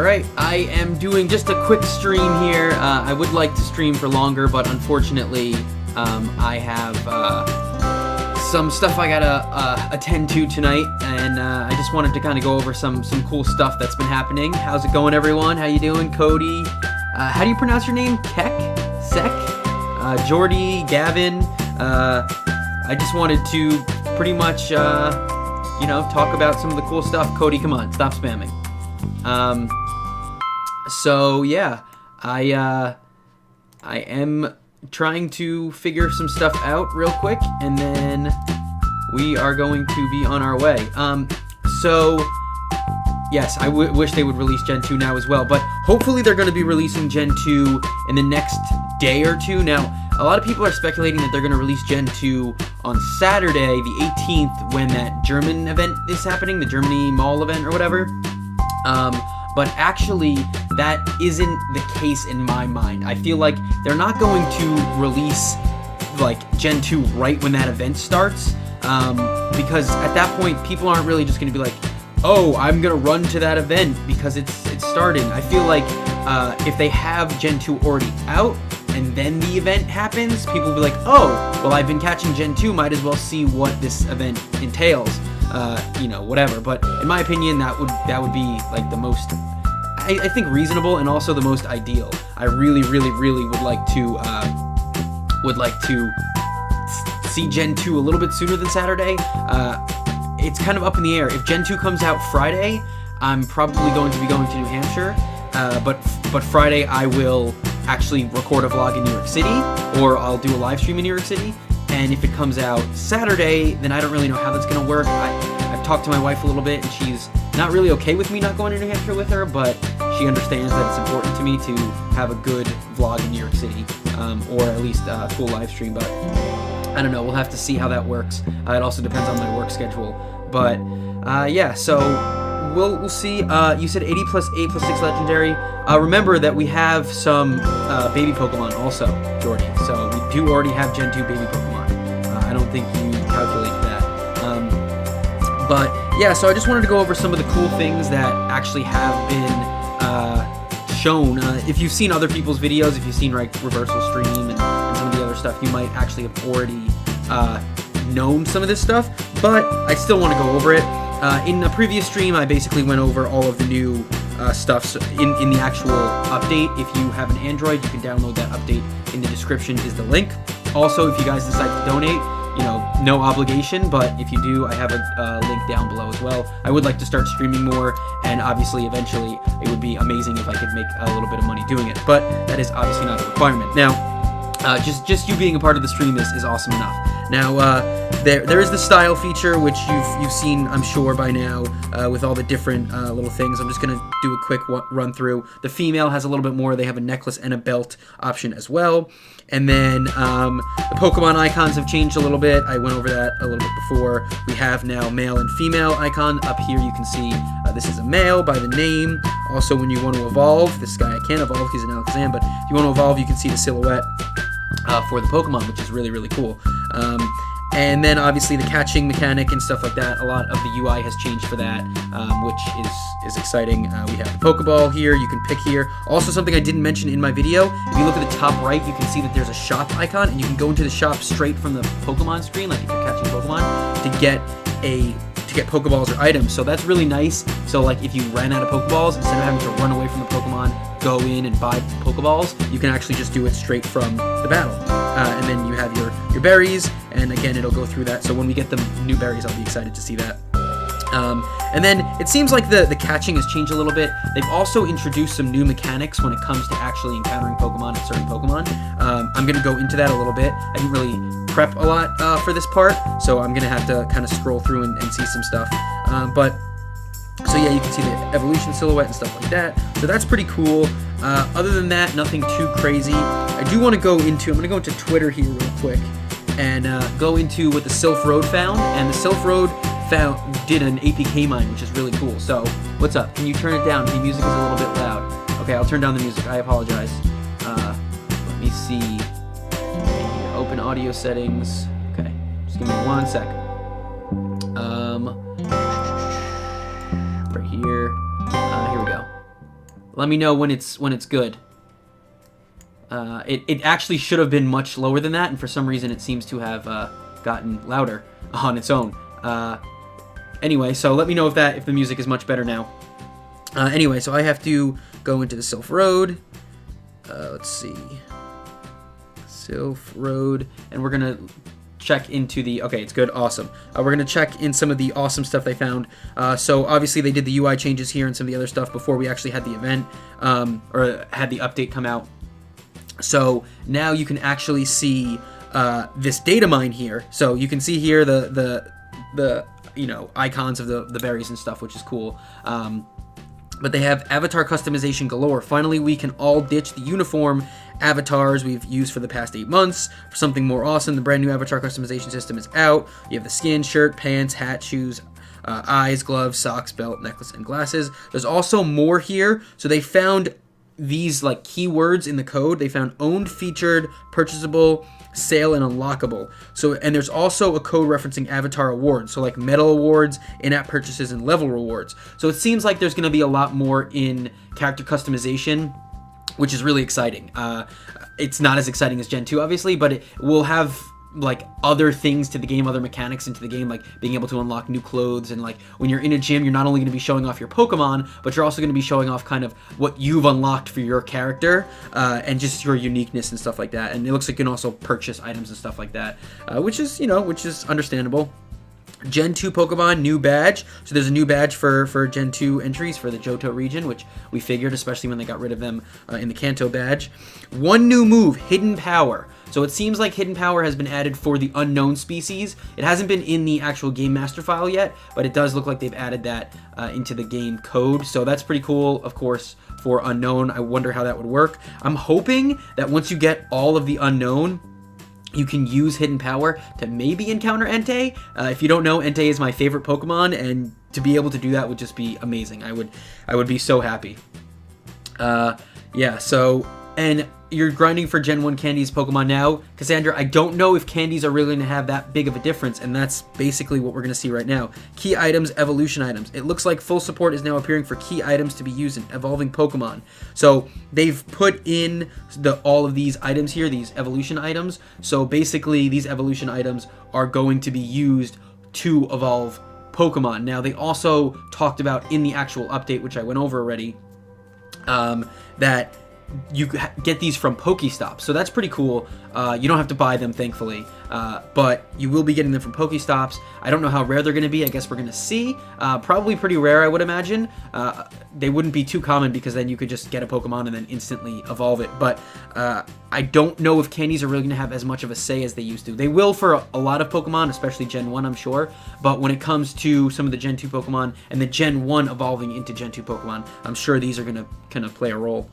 Alright, I am doing just a quick stream here. I would like to stream for longer, but unfortunately, I have some stuff I gotta attend to tonight, and I just wanted to kind of go over some cool stuff that's been happening. How's it going, everyone? How you doing? Cody? How do you pronounce your name? Keck? Sek? Jordy? Gavin? I just wanted to pretty much, talk about some of the cool stuff. Cody, come on, stop spamming. So yeah, I am trying to figure some stuff out real quick, and then we are going to be on our way. So yes, I wish they would release Gen 2 now as well, but hopefully they're going to be releasing Gen 2 in the next day or two. Now, a lot of people are speculating that they're going to release Gen 2 on Saturday, the 18th, when that German event is happening, the Germany Mall event or whatever. But actually, that isn't the case in my mind. I feel like they're not going to release Gen 2 right when that event starts, because at that point, people aren't really just going to be like, oh, I'm going to run to that event because it's starting. I feel like if they have Gen 2 already out, and then the event happens, people will be like, oh, well, I've been catching Gen 2, might as well see what this event entails. Whatever. But in my opinion, that would be like the most, I think, reasonable and also the most ideal. I really, really, really would like to see Gen 2 a little bit sooner than Saturday. It's kind of up in the air. If Gen 2 comes out Friday, I'm probably going to be going to New Hampshire. But Friday I will actually record a vlog in New York City, or I'll do a live stream in New York City. And if it comes out Saturday, then I don't really know how that's going to work. I've talked to my wife a little bit, and she's not really okay with me not going to New Hampshire with her, but she understands that it's important to me to have a good vlog in New York City, or at least a full live stream. But I don't know. We'll have to see how that works. It also depends on my work schedule. But yeah, so we'll see. You said 80 plus 8 plus 6 legendary. Remember that we have some baby Pokemon also, Jordy. So we do already have Gen 2 baby Pokemon. I don't think you calculated that. But yeah, so I just wanted to go over some of the cool things that actually have been shown. If you've seen other people's videos, if you've seen Reversal Stream and some of the other stuff, you might actually have already known some of this stuff, but I still want to go over it. In a previous stream, I basically went over all of the new stuff in the actual update. If you have an Android, you can download that update. In the description is the link. Also, if you guys decide to donate, no obligation, but if you do, I have a link down below as well. I would like to start streaming more, and obviously, eventually, it would be amazing if I could make a little bit of money doing it, but that is obviously not a requirement. Now, just you being a part of the stream is awesome enough. Now, there is the style feature, which you've seen, I'm sure, by now, with all the different little things. I'm just going to do a quick run through. The female has a little bit more. They have a necklace and a belt option as well. And then the Pokemon icons have changed a little bit. I went over that a little bit before. We have now male and female icon. Up here you can see this is a male by the name. Also, when you want to evolve, this guy I can't evolve, he's an Alakazam, but if you want to evolve, you can see the silhouette for the Pokemon, which is really, really cool. And then obviously the catching mechanic and stuff like that, a lot of the UI has changed for that, which is exciting. We have the Pokeball here, you can pick here. Also, something I didn't mention in my video, if you look at the top right, you can see that there's a shop icon, and you can go into the shop straight from the Pokemon screen, like if you're catching Pokemon, to get Pokeballs or items. So that's really nice. So like if you ran out of Pokeballs, instead of having to run away from the Pokemon, go in and buy Pokeballs, you can actually just do it straight from the battle. And then you have your berries, and again, it'll go through that. So when we get the new berries, I'll be excited to see that. And then it seems like the catching has changed a little bit. They've also introduced some new mechanics when it comes to actually encountering Pokemon and certain Pokemon. I'm going to go into that a little bit. I didn't really prep a lot for this part, so I'm going to have to kind of scroll through and see some stuff. So yeah, you can see the evolution silhouette and stuff like that. So that's pretty cool. Other than that, nothing too crazy. I do want to go into, I'm going to go into Twitter here real quick and go into what the Sylph Road found. And the Sylph Road did an APK mine, which is really cool. So what's up? Can you turn it down? The music is a little bit loud. Okay, I'll turn down the music. I apologize. Let me see. Open audio settings. Okay, just give me 1 second. Right here. Here we go. Let me know when it's good. It actually should have been much lower than that, and for some reason it seems to have gotten louder on its own. Anyway, so let me know if the music is much better now. Anyway, so I have to go into the Sylph Road. Let's see. Sylph Road, and we're gonna check into the... Okay, it's good. Awesome. We're going to check in some of the awesome stuff they found. So obviously they did the UI changes here and some of the other stuff before we actually had the event, or had the update come out. So now you can actually see this data mine here. So you can see here the icons of the berries and stuff, which is cool. But they have avatar customization galore. Finally, we can all ditch the uniform avatars we've used for the past 8 months for something more awesome. The brand new avatar customization system is out. You have the skin, shirt, pants, hat, shoes, eyes, gloves, socks, belt, necklace, and glasses. There's also more here. So they found these like keywords in the code. They found owned, featured, purchasable, sale, and unlockable. So, and there's also a code referencing avatar awards, so like medal awards, in-app purchases, and level rewards. So it seems like there's going to be a lot more in character customization, which is really exciting. It's not as exciting as Gen 2, obviously, but it will have like other things to the game, other mechanics into the game, like being able to unlock new clothes, and like when you're in a gym, you're not only going to be showing off your Pokemon, but you're also going to be showing off kind of what you've unlocked for your character, and just your uniqueness and stuff like that. And it looks like you can also purchase items and stuff like that, which is understandable. Gen 2 Pokemon, new badge. So there's a new badge for Gen 2 entries for the Johto region, which we figured, especially when they got rid of them in the Kanto badge. One new move, Hidden Power. So it seems like Hidden Power has been added for the unknown species. It hasn't been in the actual Game Master file yet, but it does look like they've added that into the game code. So that's pretty cool, of course, for unknown. I wonder how that would work. I'm hoping that once you get all of the unknown, you can use Hidden Power to maybe encounter Entei. If you don't know, Entei is my favorite Pokemon, and to be able to do that would just be amazing. I would be so happy. Yeah, so, and you're grinding for Gen 1 Candy's Pokemon now. Cassandra, I don't know if Candies are really going to have that big of a difference, and that's basically what we're going to see right now. Key items, evolution items. It looks like full support is now appearing for key items to be used in evolving Pokemon. So they've put in all of these items here, these evolution items. So basically these evolution items are going to be used to evolve Pokemon. Now they also talked about in the actual update, which I went over already, that you get these from Pokestops, so that's pretty cool. You don't have to buy them, thankfully, but you will be getting them from Pokestops. I don't know how rare they're going to be. I guess we're going to see. Probably pretty rare, I would imagine. They wouldn't be too common because then you could just get a Pokemon and then instantly evolve it. But I don't know if candies are really going to have as much of a say as they used to. They will for a lot of Pokemon, especially Gen 1, I'm sure. But when it comes to some of the Gen 2 Pokemon and the Gen 1 evolving into Gen 2 Pokemon, I'm sure these are going to kind of play a role.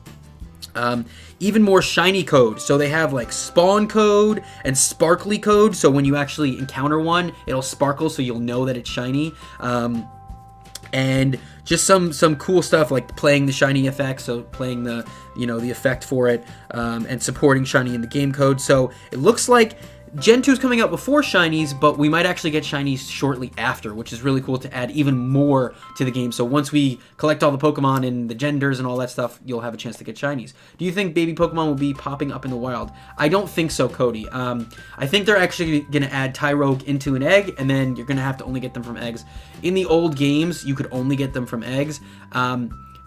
Even more shiny code. So they have like spawn code and sparkly code. So when you actually encounter one, it'll sparkle so you'll know that it's shiny. And just some cool stuff like playing the shiny effect. So playing the effect for it, and supporting shiny in the game code. So it looks like Gen 2 is coming out before shinies, but we might actually get shinies shortly after, which is really cool to add even more to the game. So once we collect all the Pokemon and the genders and all that stuff, you'll have a chance to get shinies. Do you think baby Pokemon will be popping up in the wild? I don't think so, Cody. I think they're actually going to add Tyrogue into an egg, and then you're going to have to only get them from eggs. In the old games, you could only get them from eggs.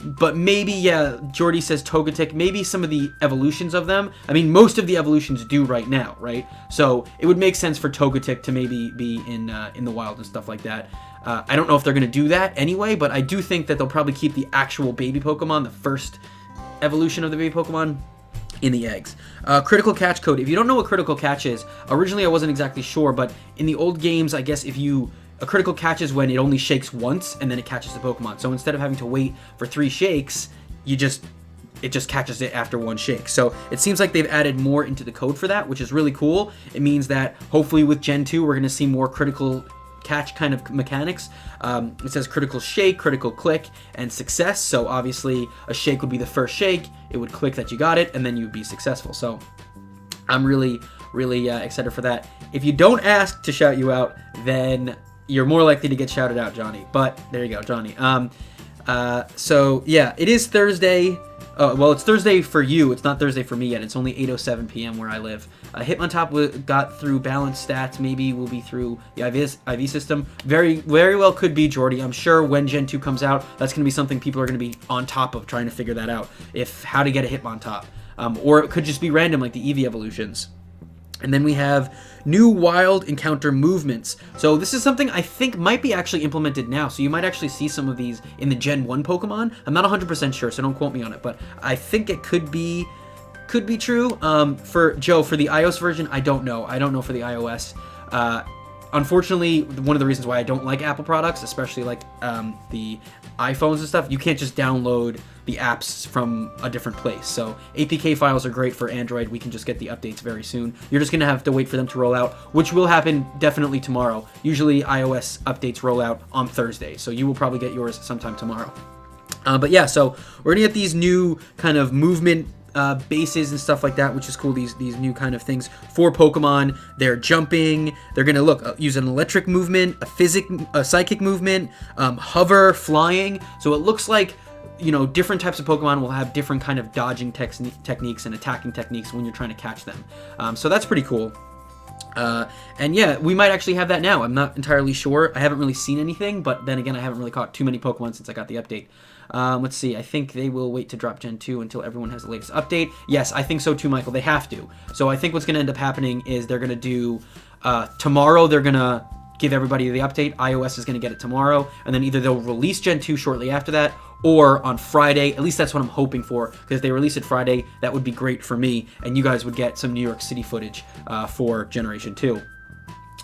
But maybe, yeah, Jordy says Togetic, maybe some of the evolutions of them. I mean, most of the evolutions do right now, right? So it would make sense for Togetic to maybe be in the wild and stuff like that. I don't know if they're going to do that anyway, but I do think that they'll probably keep the actual baby Pokemon, the first evolution of the baby Pokemon, in the eggs. Critical catch code. If you don't know what critical catch is, originally I wasn't exactly sure, but in the old games, I guess a critical catch is when it only shakes once and then it catches the Pokemon. So instead of having to wait for 3 shakes, it just catches it after 1 shake. So it seems like they've added more into the code for that, which is really cool. It means that hopefully with Gen 2, we're going to see more critical catch kind of mechanics. It says critical shake, critical click, and success. So obviously a shake would be the first shake. It would click that you got it, and then you'd be successful. So I'm really excited for that. If you don't ask to shout you out, then you're more likely to get shouted out, Johnny. But there you go, Johnny. So yeah, it is Thursday. Well, it's Thursday for you. It's not Thursday for me yet. It's only 8:07 p.m. where I live. Hitmontop got through balanced stats. Maybe we'll be through the IV system. Very, very well could be, Jordy. I'm sure when Gen 2 comes out, that's going to be something people are going to be on top of trying to figure that out. If how to get a Hitmontop. Or it could just be random like the Eevee evolutions. And then we have new wild encounter movements. So this is something I think might be actually implemented now. So you might actually see some of these in the Gen 1 Pokemon. I'm not 100% sure, so don't quote me on it. But I think it could be true. For Joe, for the iOS version, I don't know. I don't know for the iOS. Unfortunately, one of the reasons why I don't like Apple products, especially like the iPhones and stuff, you can't just download the apps from a different place. So APK files are great for Android. We can just get the updates very soon. You're just going to have to wait for them to roll out, which will happen definitely tomorrow. Usually iOS updates roll out on Thursday, so you will probably get yours sometime tomorrow. But yeah, so we're going to get these new kind of movement bases and stuff like that, which is cool. These new kind of things for Pokemon. They're jumping. They're gonna use an electric movement, a psychic movement, hover, flying. So it looks like, you know, different types of Pokemon will have different kind of dodging techniques and attacking techniques when you're trying to catch them. So that's pretty cool. And yeah, we might actually have that now. I'm not entirely sure. I haven't really seen anything, but then again, I haven't really caught too many Pokemon since I got the update. Let's see. I think they will wait to drop Gen 2 until everyone has the latest update. Yes, I think so too, Michael. They have to. So I think what's going to end up happening is they're going to do tomorrow. They're going to give everybody the update. iOS is going to get it tomorrow, and then either they'll release Gen 2 shortly after that, or on Friday. At least that's what I'm hoping for, because if they release it Friday, that would be great for me, and you guys would get some New York City footage for Generation 2.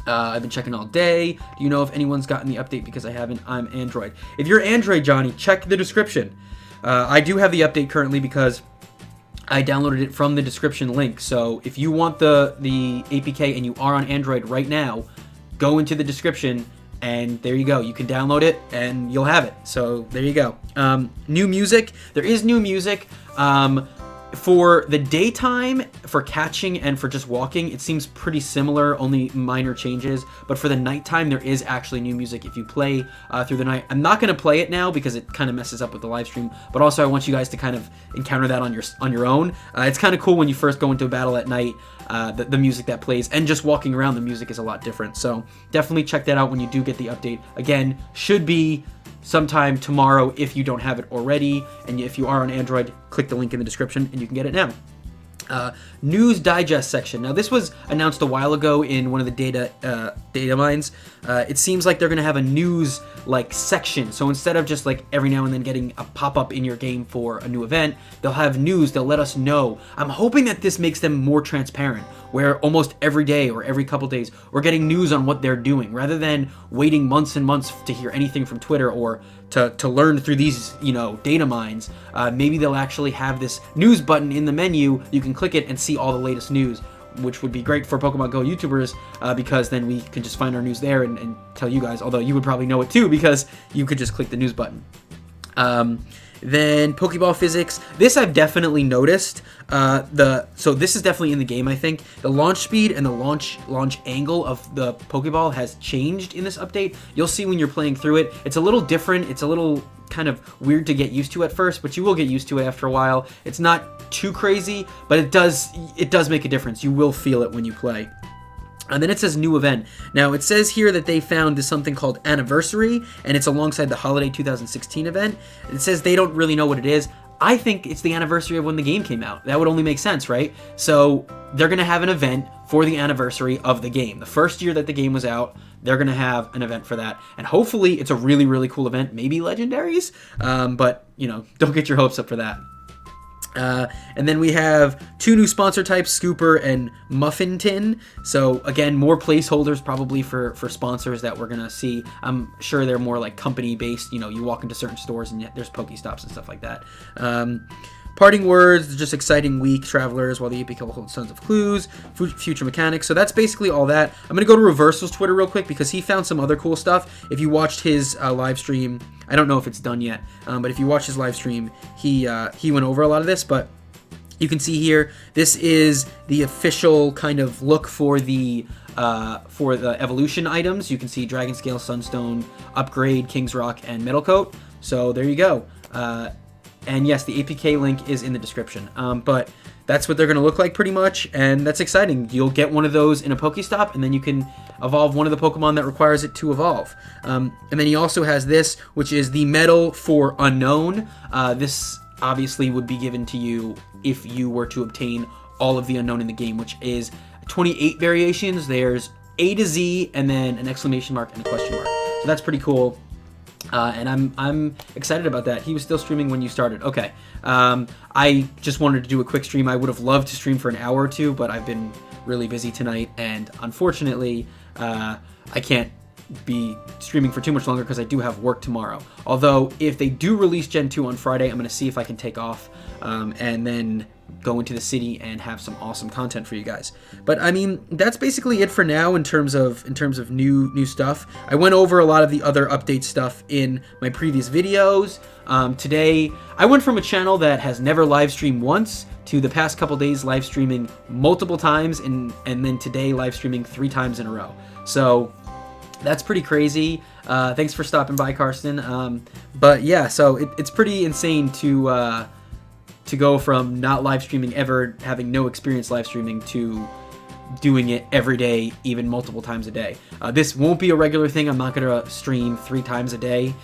I've been checking all day. Do you know if anyone's gotten the update? Because I haven't. I'm Android. If you're Android, Johnny, check the description. I do have the update currently because I downloaded it from the description link. So if you want the APK and you are on Android right now, go into the description and there you go. You can download it and you'll have it. So there you go. New music. There is new music. For the daytime, for catching and for just walking, it seems pretty similar, only minor changes. But for the nighttime, there is actually new music if you play through the night. I'm not going to play it now because it kind of messes up with the live stream. But also, I want you guys to kind of encounter that on your own. It's kind of cool when you first go into a battle at night, the music that plays. And just walking around, the music is a lot different. So definitely check that out when you do get the update. Again, should be sometime tomorrow if you don't have it already, and if you are on Android, click the link in the description and you can get it now. News digest section. Now this was announced a while ago in one of the data mines. It seems like they're going to have a news like section. So instead of just like every now and then getting a pop-up in your game for a new event, they'll have news. They'll let us know. I'm hoping that this makes them more transparent, where almost every day or every couple days we're getting news on what they're doing, rather than waiting months and months to hear anything from Twitter or to learn through these, you know, data mines. Maybe they'll actually have this news button in the menu. You can click it and see all the latest news, which would be great for Pokemon Go YouTubers, because then we could just find our news there and tell you guys, although you would probably know it too because you could just click the news button. Then Pokeball physics. This I've definitely noticed. So this is definitely in the game, I think. The launch speed and the launch angle of the Pokeball has changed in this update. You'll see when you're playing through it. It's a little different. It's a little kind of weird to get used to at first, but you will get used to it after a while. It's not too crazy, but it does make a difference. You will feel it when you play. And then it says new event. Now it says here that they found this something called Anniversary, and it's alongside the Holiday 2016 event. It says they don't really know what it is. I think it's the anniversary of when the game came out. That would only make sense, right? So they're going to have an event for the anniversary of the game. The first year that the game was out, they're going to have an event for that. And hopefully it's a really, really cool event. Maybe legendaries, but, you know, don't get your hopes up for that. And then we have two new sponsor types, Scooper and Muffin Tin. So again, more placeholders probably for sponsors that we're gonna see. I'm sure they're more like company based. You know, you walk into certain stores and there's Pokestops and stuff like that. Parting words, just exciting week, travelers, while the APK will hold tons of clues, future mechanics. So that's basically all that. I'm going to go to Reversal's Twitter real quick because he found some other cool stuff. If you watched his live stream, I don't know if it's done yet, but if you watch his live stream, he went over a lot of this, but you can see here, this is the official kind of look for the evolution items. You can see Dragon Scale, Sunstone, Upgrade, King's Rock, and Metal Coat. So there you go. And yes, the APK link is in the description. But that's what they're going to look like pretty much, and that's exciting. You'll get one of those in a Pokestop, and then you can evolve one of the Pokemon that requires it to evolve. And then he also has this, which is the Medal for Unknown. This obviously would be given to you if you were to obtain all of the Unknown in the game, which is 28 variations. There's A to Z, and then an exclamation mark and a question mark. So that's pretty cool. And I'm excited about that. He was still streaming when you started. Okay. I just wanted to do a quick stream. I would have loved to stream for an hour or two, but I've been really busy tonight, and unfortunately, I can't be streaming for too much longer because I do have work tomorrow. Although, if they do release Gen 2 on Friday, I'm going to see if I can take off, and then go into the city and have some awesome content for you guys. But I mean, that's basically it for now in terms of new stuff. I went over a lot of the other update stuff in my previous videos. Today I went from a channel that has never live streamed once to the past couple days live streaming multiple times, and then today live streaming 3 times in a row. So that's pretty crazy. Thanks for stopping by, Karsten. But yeah, so it's pretty insane to go from not live streaming ever, having no experience live streaming, to doing it every day, even multiple times a day. This won't be a regular thing. I'm not going to stream 3 times a day,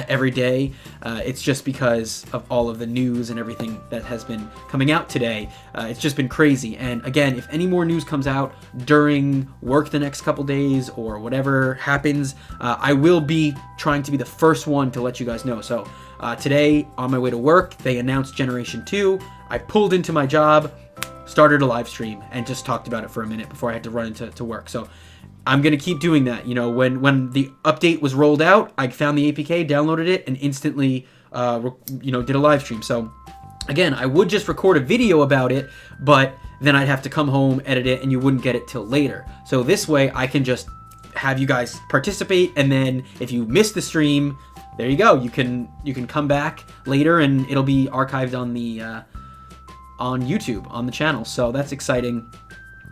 every day. It's just because of all of the news and everything that has been coming out today. It's just been crazy. And again, if any more news comes out during work the next couple days or whatever happens, I will be trying to be the first one to let you guys know. So today, on my way to work, they announced Generation 2. I pulled into my job, started a live stream, and just talked about it for a minute before I had to run into work. So I'm going to keep doing that. You know, when the update was rolled out, I found the APK, downloaded it, and instantly, did a live stream. So again, I would just record a video about it, but then I'd have to come home, edit it, and you wouldn't get it till later. So this way, I can just have you guys participate, and then if you miss the stream, there you go. You can come back later, and it'll be archived on the on YouTube, on the channel. So that's exciting.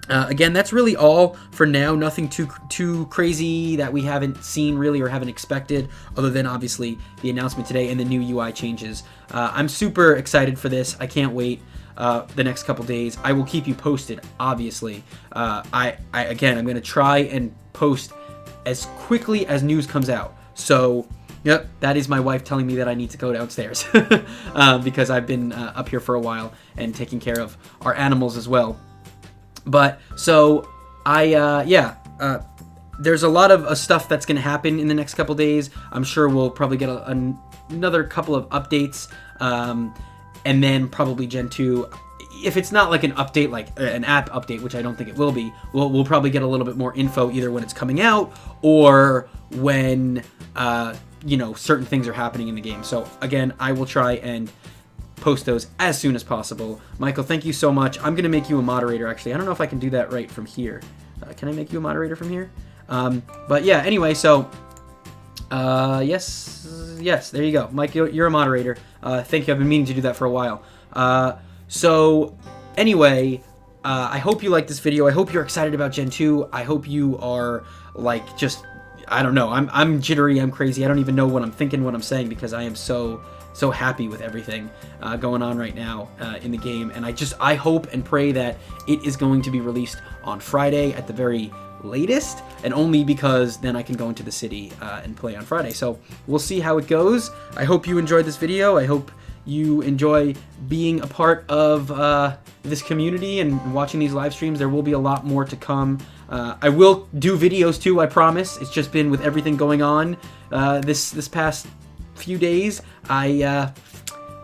Again, that's really all for now. Nothing too crazy that we haven't seen really or haven't expected, other than obviously the announcement today and the new UI changes. I'm super excited for this. I can't wait the next couple days. I will keep you posted, obviously. Again, I'm going to try and post as quickly as news comes out. So yep, that is my wife telling me that I need to go downstairs because I've been up here for a while and taking care of our animals as well. But so there's a lot of stuff that's going to happen in the next couple days. I'm sure we'll probably get another couple of updates, and then probably Gen 2. If it's not like an update, like an app update, which I don't think it will be, we'll probably get a little bit more info either when it's coming out or when certain things are happening in the game. So again, I will try and post those as soon as possible. Michael, thank you so much. I'm gonna make you a moderator. Actually, I don't know if I can do that right from here. Can I make you a moderator from here? But yeah, anyway, so yes, there you go, Mike. You're a moderator. Thank you. I've been meaning to do that for a while. So anyway, I hope you liked this video. I hope you're excited about Gen 2. I hope you are like just, I don't know, I'm jittery, I'm crazy. I don't even know what I'm thinking, what I'm saying, because I am so happy with everything going on right now in the game. And I hope and pray that it is going to be released on Friday at the very latest, and only because then I can go into the city and play on Friday. So we'll see how it goes. I hope you enjoyed this video. I hope you enjoy being a part of this community and watching these live streams. There will be a lot more to come. I will do videos too, I promise. It's just been with everything going on this past few days. I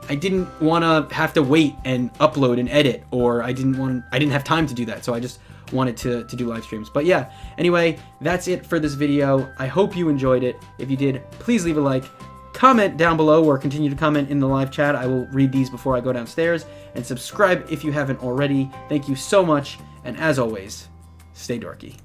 didn't want to have to wait and upload and edit, or I didn't have time to do that, so I just wanted to do live streams. But yeah, anyway, that's it for this video. I hope you enjoyed it. If you did, please leave a like, comment down below, or continue to comment in the live chat. I will read these before I go downstairs, and subscribe if you haven't already. Thank you so much, and as always, stay dorky.